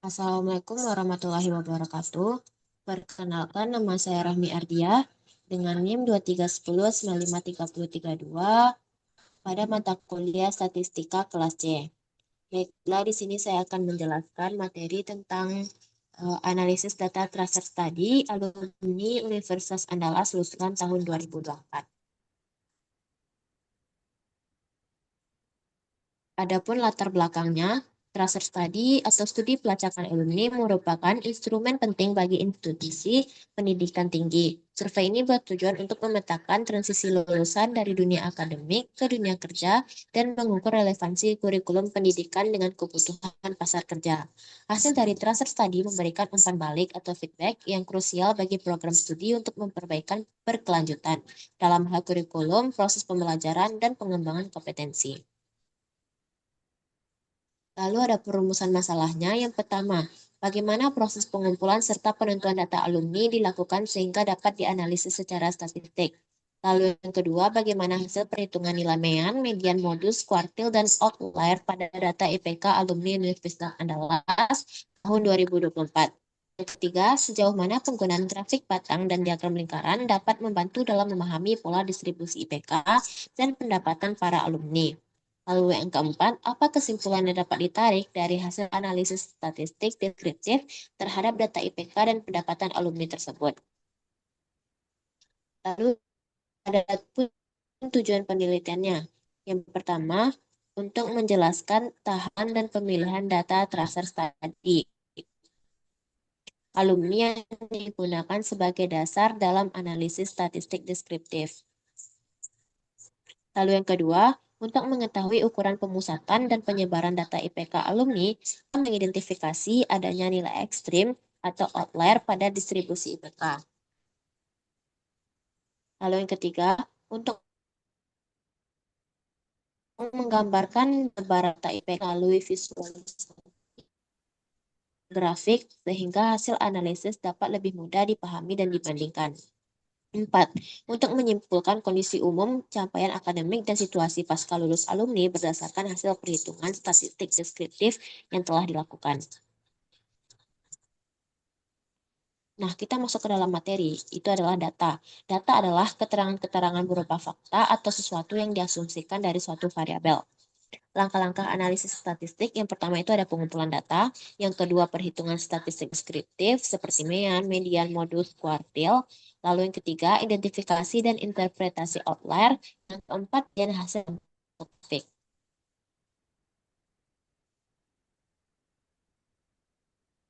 Assalamualaikum warahmatullahi wabarakatuh. Perkenalkan, nama saya Rahmi Ardia dengan NIM 2310953032 pada mata kuliah Statistika kelas C. Baiklah, di sini saya akan menjelaskan materi tentang analisis data tracer study alumni Universitas Andalas lulusan tahun 2024. Adapun latar belakangnya, tracer study atau studi pelacakan alumni merupakan instrumen penting bagi institusi pendidikan tinggi. Survei ini bertujuan untuk memetakan transisi lulusan dari dunia akademik ke dunia kerja dan mengukur relevansi kurikulum pendidikan dengan kebutuhan pasar kerja. Hasil dari tracer study memberikan umpan balik atau feedback yang krusial bagi program studi untuk memperbaikan berkelanjutan dalam hal kurikulum, proses pembelajaran, dan pengembangan kompetensi. Lalu ada perumusan masalahnya. Yang pertama, bagaimana proses pengumpulan serta penentuan data alumni dilakukan sehingga dapat dianalisis secara statistik. Lalu yang kedua, bagaimana hasil perhitungan nilai mean, median, modus, kuartil, dan outlier pada data IPK alumni Universitas Andalas tahun 2024. Yang ketiga, sejauh mana penggunaan grafik batang dan diagram lingkaran dapat membantu dalam memahami pola distribusi IPK dan pendapatan para alumni. Lalu yang keempat, apa kesimpulan yang dapat ditarik dari hasil analisis statistik deskriptif terhadap data IPK dan pendapatan alumni tersebut? Lalu ada pun tujuan penelitiannya. Yang pertama, untuk menjelaskan tahapan dan pemilihan data tracer study alumni yang digunakan sebagai dasar dalam analisis statistik deskriptif. Lalu yang kedua, untuk mengetahui ukuran pemusatan dan penyebaran data IPK alumni, mengidentifikasi adanya nilai ekstrim atau outlier pada distribusi IPK. Lalu yang ketiga, untuk menggambarkan penyebaran data IPK melalui visual grafik sehingga hasil analisis dapat lebih mudah dipahami dan dibandingkan. 4. Untuk menyimpulkan kondisi umum, capaian akademik, dan situasi pasca lulus alumni berdasarkan hasil perhitungan statistik deskriptif yang telah dilakukan. Nah, kita masuk ke dalam materi. Itu adalah data. Data adalah keterangan-keterangan berupa fakta atau sesuatu yang diasumsikan dari suatu variabel. Langkah-langkah analisis statistik, yang pertama itu ada pengumpulan data, yang kedua perhitungan statistik deskriptif seperti mean, median, modus, kuartil, lalu yang ketiga identifikasi dan interpretasi outlier, yang keempat dan hasil statistik.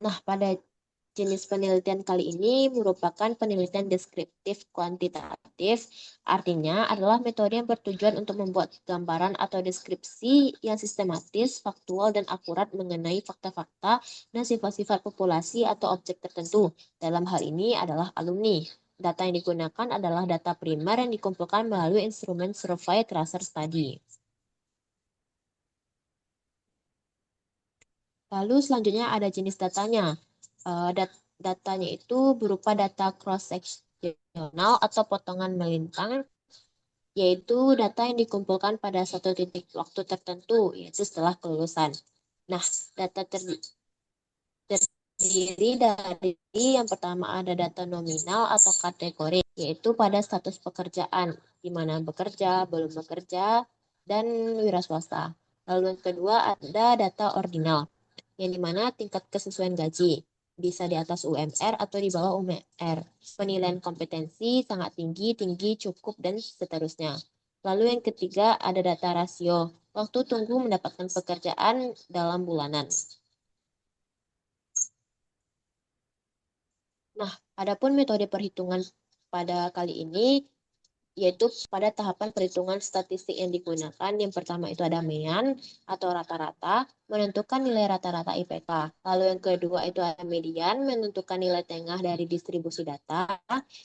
Nah, pada jenis penelitian kali ini merupakan penelitian deskriptif kuantitatif, artinya adalah metode yang bertujuan untuk membuat gambaran atau deskripsi yang sistematis, faktual, dan akurat mengenai fakta-fakta dan sifat-sifat populasi atau objek tertentu. Dalam hal ini adalah alumni. Data yang digunakan adalah data primer yang dikumpulkan melalui instrumen survei tracer study. Lalu selanjutnya ada jenis datanya. Datanya itu berupa data cross-seksional atau potongan melintang, yaitu data yang dikumpulkan pada satu titik waktu tertentu, yaitu setelah kelulusan. Nah, data terdiri dari yang pertama ada data nominal atau kategori, yaitu pada status pekerjaan, di mana bekerja, belum bekerja, dan wira swasta. Lalu yang kedua ada data ordinal, yang dimana tingkat kesesuaian gaji bisa di atas UMR atau di bawah UMR. Penilaian kompetensi sangat tinggi, tinggi, cukup, dan seterusnya. Lalu yang ketiga ada data rasio, waktu tunggu mendapatkan pekerjaan dalam bulanan. Nah, adapun metode perhitungan pada kali ini yaitu pada tahapan perhitungan statistik yang digunakan. Yang pertama itu ada mean atau rata-rata, menentukan nilai rata-rata IPK. Lalu yang kedua itu ada median, menentukan nilai tengah dari distribusi data.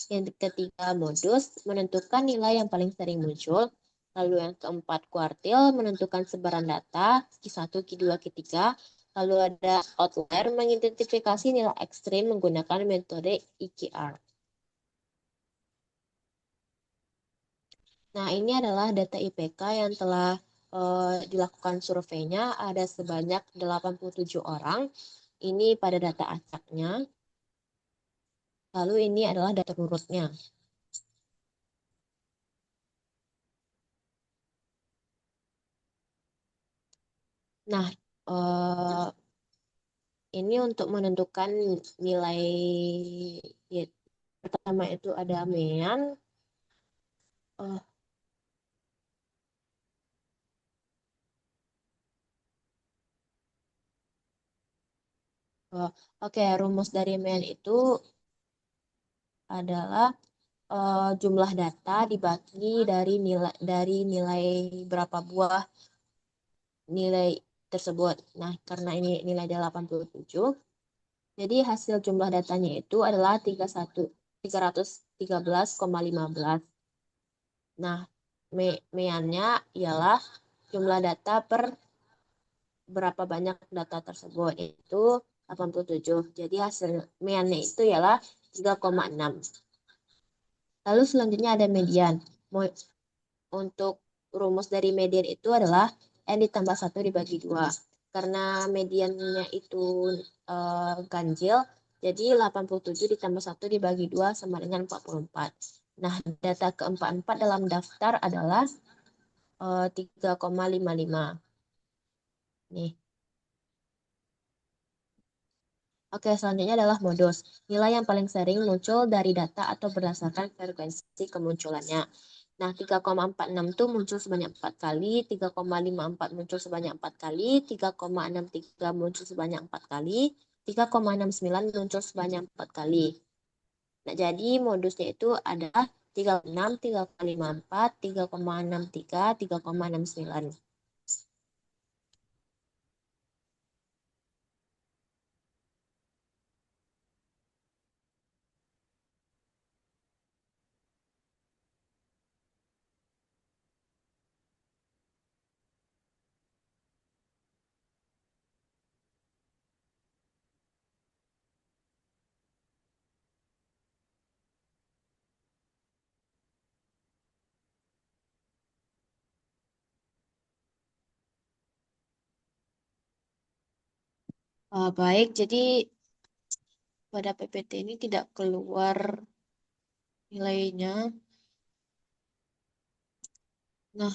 Yang ketiga modus, menentukan nilai yang paling sering muncul. Lalu yang keempat kuartil, menentukan sebaran data, Q1, Q2, Q3. Lalu ada outlier, mengidentifikasi nilai ekstrim menggunakan metode EQR. Nah, ini adalah data IPK yang telah dilakukan surveinya ada sebanyak 87 orang. Ini pada data acaknya. Lalu ini adalah data urutnya. Nah, ini untuk menentukan nilai ya, pertama itu ada mean. eh, Oke, rumus dari mean itu adalah jumlah data dibagi dari nilai berapa buah nilai tersebut. Nah, karena ini nilai 87, jadi hasil jumlah datanya itu adalah 313,15. Nah, meannya ialah jumlah data per berapa banyak data tersebut, itu 87. Jadi hasil meannya itu ialah 3,6. Lalu selanjutnya ada median. Untuk rumus dari median itu adalah N ditambah 1 dibagi 2. Karena mediannya itu ganjil, jadi 87 ditambah 1 dibagi 2 sama dengan 44. Nah, data keempat dalam daftar adalah 3,55. Nih. Oke, selanjutnya adalah modus. Nilai yang paling sering muncul dari data atau berdasarkan frekuensi kemunculannya. Nah, 3,46 itu muncul sebanyak 4 kali, 3,54 muncul sebanyak 4 kali, 3,63 muncul sebanyak 4 kali, 3,69 muncul sebanyak 4 kali. Nah, jadi modusnya itu ada 3,6, 3,54, 3,63, 3,69. Baik, jadi pada PPT ini tidak keluar nilainya. Nah,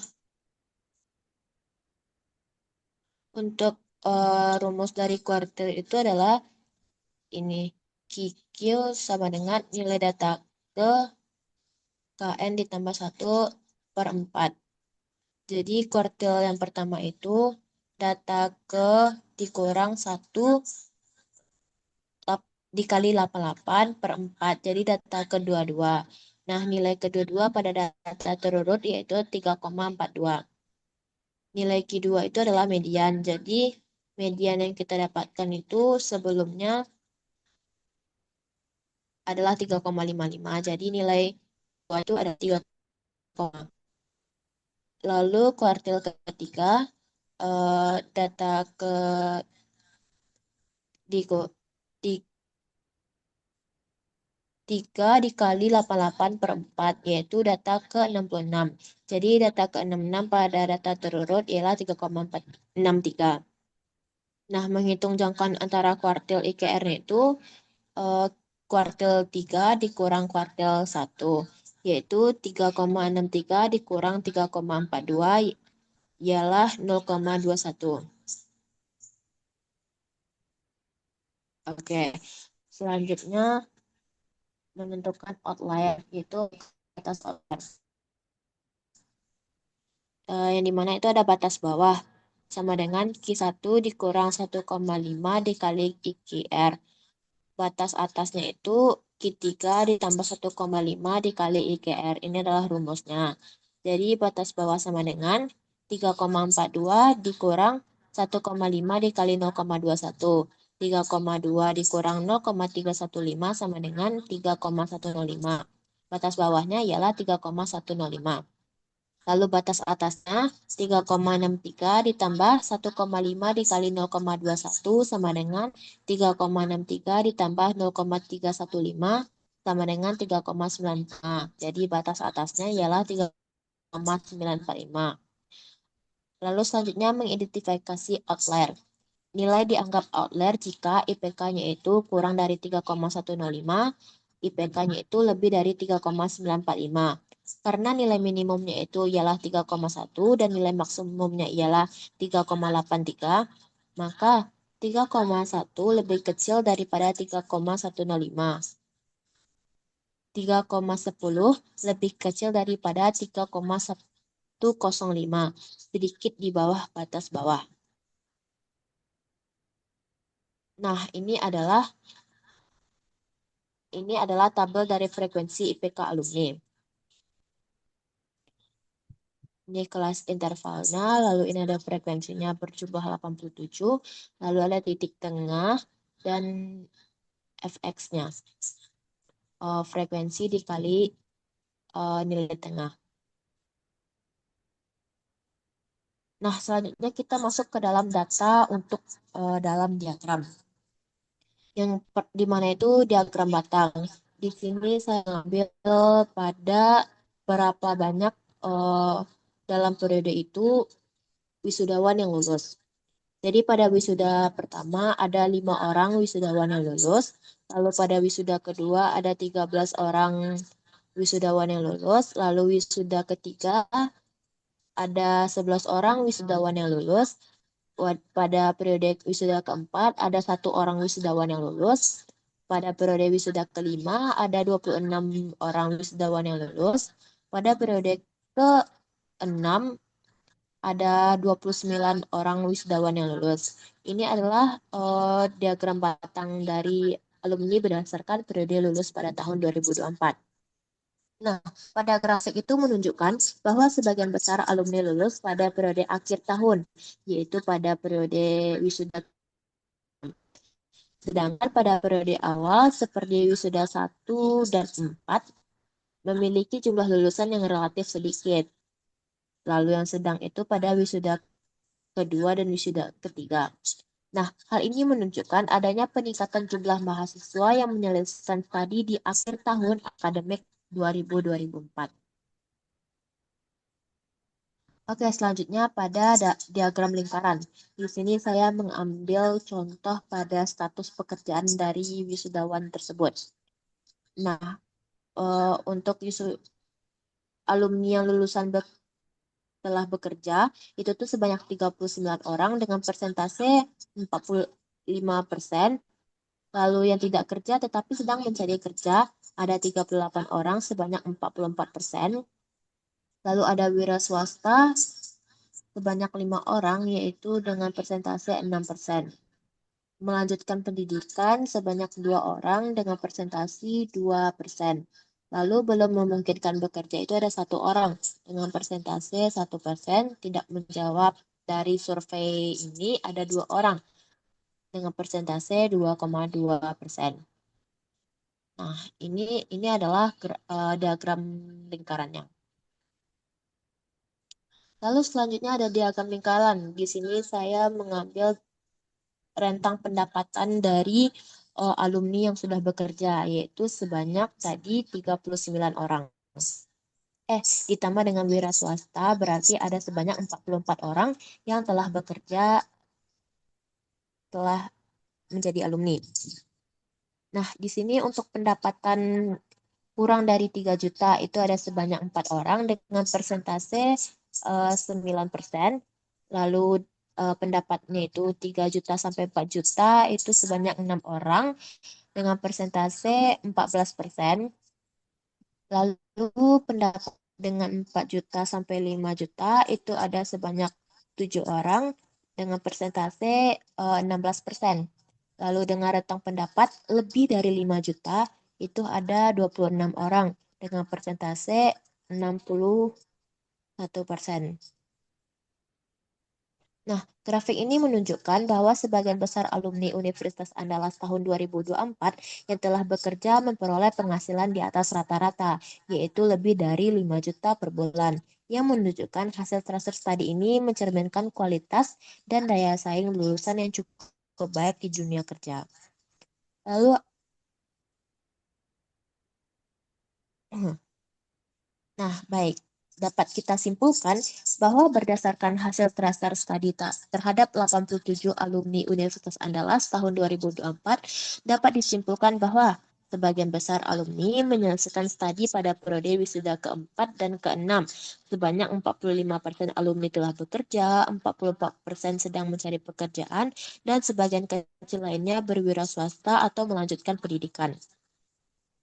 untuk rumus dari kuartil itu adalah ini. QQ sama dengan nilai data ke KN ditambah 1/4. Jadi kuartil yang pertama itu data ke dikurang 1 dikali 88/4. Jadi data kedua-dua. Nah, nilai kedua-dua pada data terurut yaitu 3,42. Nilai Q2 itu adalah median. Jadi median yang kita dapatkan itu sebelumnya adalah 3,55. Jadi nilai itu ada 3, lalu kuartil ketiga data ke di, di 3 dikali 88/4 yaitu data ke 66. Jadi data ke 66 pada data terurut ialah 3,463. Nah, menghitung jangkauan antara kuartil IKR itu kuartil 3 dikurang kuartil 1, yaitu 3,63 dikurang 3,42 ialah 0,21. Oke, selanjutnya menentukan outlier, itu batas outlier. Yang dimana itu ada batas bawah sama dengan Q1 dikurang 1,5 dikali IQR. Batas atasnya itu Q3 ditambah 1,5 dikali IQR. Ini adalah rumusnya. Jadi batas bawah sama dengan 3,42 dikurang 1,5 dikali 0,21. 3,2 dikurang 0,315 sama dengan 3,105. Batas bawahnya ialah 3,105. Lalu batas atasnya 3,63 ditambah 1,5 dikali 0,21 sama dengan 3,63 ditambah 0,315 sama dengan 3,95. Jadi batas atasnya ialah 3,945. Lalu selanjutnya mengidentifikasi outlier. Nilai dianggap outlier jika IPK-nya itu kurang dari 3,105, IPK-nya itu lebih dari 3,945. Karena nilai minimumnya itu ialah 3,1 dan nilai maksimumnya ialah 3,83, maka 3,1 lebih kecil daripada 3,105. 3,10 lebih kecil daripada 3,105, sedikit di bawah batas bawah. Nah, ini adalah tabel dari frekuensi IPK alumni. Ini kelas intervalnya, lalu ini ada frekuensinya berjumlah 87, lalu ada titik tengah dan fx-nya. Frekuensi dikali nilai tengah. Nah, selanjutnya kita masuk ke dalam data untuk dalam diagram. Di mana itu diagram batang. Di sini saya ambil pada berapa banyak dalam periode itu wisudawan yang lulus. Jadi pada wisuda pertama ada 5 orang wisudawan yang lulus. Lalu pada wisuda kedua ada 13 orang wisudawan yang lulus. Lalu wisuda ketiga ada 11 orang wisudawan yang lulus. Pada periode wisuda keempat ada 1 orang wisudawan yang lulus. Pada periode wisuda kelima ada 26 orang wisudawan yang lulus. Pada periode ke-6 ada 29 orang wisudawan yang lulus. Ini adalah diagram batang dari alumni berdasarkan periode lulus pada tahun 2024. Nah, pada grafik itu menunjukkan bahwa sebagian besar alumni lulus pada periode akhir tahun, yaitu pada periode wisuda. Sedangkan pada periode awal, seperti wisuda 1 dan 4, memiliki jumlah lulusan yang relatif sedikit. Lalu yang sedang itu pada wisuda kedua dan wisuda ketiga. Nah, hal ini menunjukkan adanya peningkatan jumlah mahasiswa yang menyelesaikan studi di akhir tahun akademik 2000-2004. Oke, selanjutnya pada diagram lingkaran. Di sini saya mengambil contoh pada status pekerjaan dari wisudawan tersebut. Nah, untuk alumni yang lulusan telah bekerja, itu tuh sebanyak 39 orang dengan persentase 45%. Lalu yang tidak kerja tetapi sedang mencari kerja, ada 38 orang sebanyak 44%. Lalu ada wira swasta sebanyak 5 orang, yaitu dengan persentase 6%. Melanjutkan pendidikan sebanyak 2 orang dengan persentase 2%. Lalu belum memungkinkan bekerja itu ada 1 orang dengan persentase 1%. Tidak menjawab dari survei ini ada 2 orang dengan persentase 2,2%. Nah, ini adalah diagram lingkarannya. Lalu selanjutnya ada diagram lingkaran. Di sini saya mengambil rentang pendapatan dari alumni yang sudah bekerja, yaitu sebanyak tadi 39 orang. Ditambah dengan wira swasta, berarti ada sebanyak 44 orang yang telah bekerja, telah menjadi alumni. Nah, di sini untuk pendapatan kurang dari 3 juta itu ada sebanyak 4 orang dengan persentase 9%. Lalu pendapatnya itu 3 juta sampai 4 juta itu sebanyak 6 orang dengan persentase 14%. Lalu pendapat dengan 4 juta sampai 5 juta itu ada sebanyak 7 orang dengan persentase 16%. Lalu dengan rentang pendapat lebih dari 5 juta itu ada 26 orang dengan persentase 61%. Nah, grafik ini menunjukkan bahwa sebagian besar alumni Universitas Andalas tahun 2024 yang telah bekerja memperoleh penghasilan di atas rata-rata, yaitu lebih dari 5 juta per bulan, yang menunjukkan hasil transfer studi ini mencerminkan kualitas dan daya saing lulusan yang cukup baik di dunia kerja. Lalu, nah baik, dapat kita simpulkan bahwa berdasarkan hasil tracer study terhadap 87 alumni Universitas Andalas tahun 2024, dapat disimpulkan bahwa sebagian besar alumni menyelesaikan studi pada periode wisuda keempat dan keenam. Sebanyak 45% alumni telah bekerja, 44% sedang mencari pekerjaan, dan sebagian kecil lainnya berwira swasta atau melanjutkan pendidikan.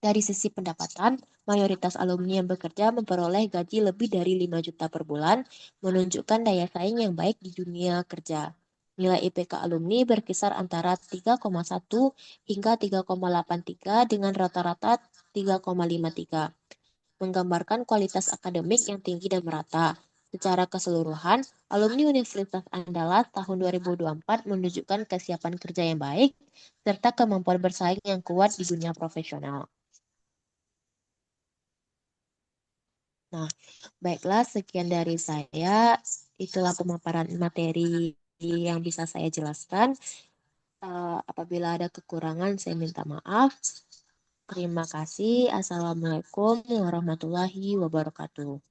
Dari sisi pendapatan, mayoritas alumni yang bekerja memperoleh gaji lebih dari 5 juta per bulan, menunjukkan daya saing yang baik di dunia kerja. Nilai IPK alumni berkisar antara 3,1 hingga 3,83 dengan rata-rata 3,53, menggambarkan kualitas akademik yang tinggi dan merata. Secara keseluruhan, alumni Universitas Andalas tahun 2024 menunjukkan kesiapan kerja yang baik serta kemampuan bersaing yang kuat di dunia profesional. Nah, baiklah, sekian dari saya. Itulah pemaparan materi yang bisa saya jelaskan. Apabila ada kekurangan, saya minta maaf. Terima kasih. Assalamualaikum warahmatullahi wabarakatuh.